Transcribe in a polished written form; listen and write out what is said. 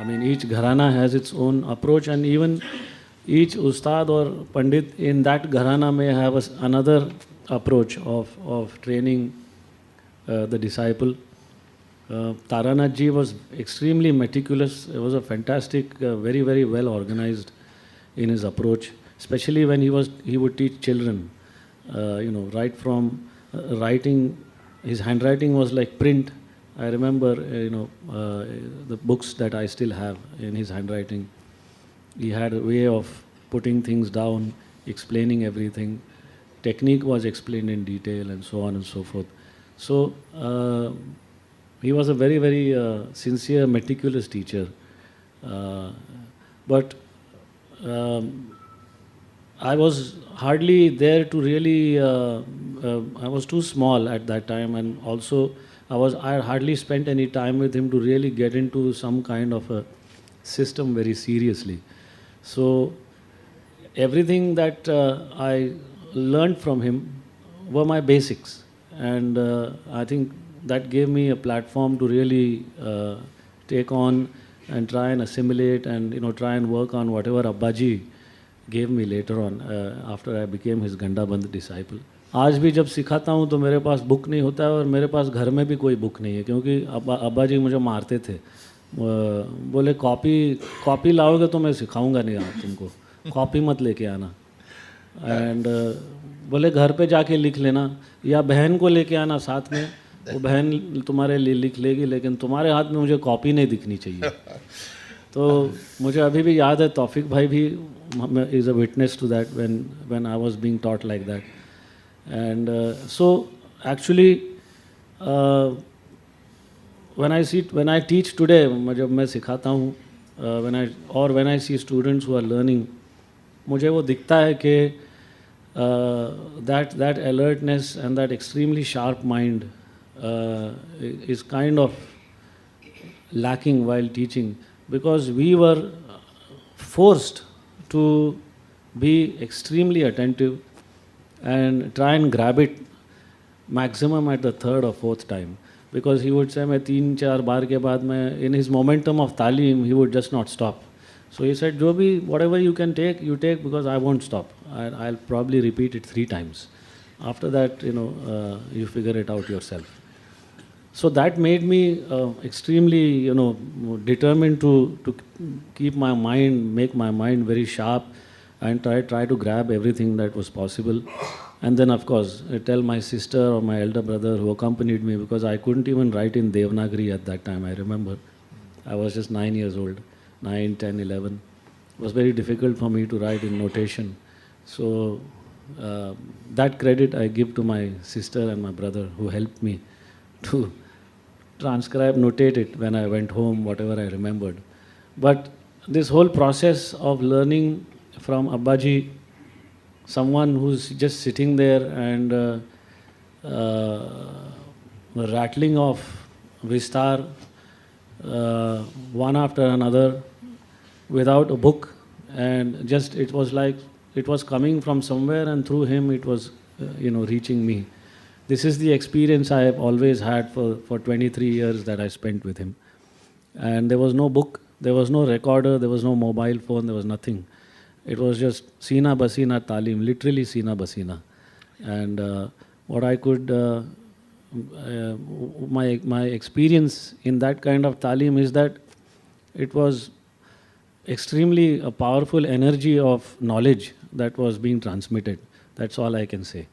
I mean, each gharana has its own approach, and even each ustad or pandit in that gharana may have another approach of training the disciple. Taranath ji was extremely meticulous. It was a fantastic, very, very well organized in his approach, especially when he would teach children. Right from writing, his handwriting was like print. I remember, the books that I still have in his handwriting. He had a way of putting things down, explaining everything. Technique was explained in detail, and so on and so forth. So he was a very, very sincere, meticulous teacher. But I was hardly there to really. I was too small at that time, and also I hardly spent any time with him to really get into some kind of a system very seriously. So everything that I learned from him were my basics, and I think that gave me a platform to really take on and try and assimilate and try and work on whatever Abbaji gave me later on after I became his Gandaband disciple. आज भी जब सिखाता हूँ तो मेरे पास book नहीं होता है और मेरे पास घर में भी कोई बुक नहीं है क्योंकि अब्बा जी मुझे मारते थे बोले कॉपी लाओगे तो मैं सिखाऊंगा नहीं आप तुमको कॉपी मत लेके आना एंड बोले घर पे जाके लिख लेना या बहन को लेके आना साथ में वो बहन तुम्हारे लिए लिख लेगी लेकिन तुम्हारे हाथ में मुझे कॉपी नहीं दिखनी चाहिए तो मुझे अभी भी याद है तौफिक भाई भी is a witness to that when I was being taught like that and so actually when I teach today जब मैं सिखाता हूँ when I see students who are learning मुझे वो दिखता है कि that alertness and that extremely sharp mind is kind of lacking while teaching because we were forced to be extremely attentive and try and grab it maximum at the third or fourth time because he would say मैं 3-4 बार के बाद मैं in his momentum of talim he would just not stop. So he said जो भी whatever you can take you take because I won't stop. I'll probably repeat it 3 times. After that you figure it out yourself. So that made me extremely determined to keep my mind, make my mind very sharp and try to grab everything that was possible. And then of course I tell my sister or my elder brother who accompanied me because I couldn't even write in Devanagari at that time. I remember I was just 9 years old, 9, 10, 11. It was very difficult for me to write in notation. So that credit I give to my sister and my brother who helped me to transcribe, notate it when I went home, whatever I remembered. But this whole process of learning from Abbaji, someone who's just sitting there and rattling off Vistar one after another without a book, and just it was like it was coming from somewhere and through him it was reaching me. This is the experience I have always had for 23 years that I spent with him. And there was no book, there was no recorder, there was no mobile phone, there was nothing. It was just Sina Basina Talim, literally Sina Basina. And what I could, my experience in that kind of Talim is that it was extremely a powerful energy of knowledge that was being transmitted. That's all I can say.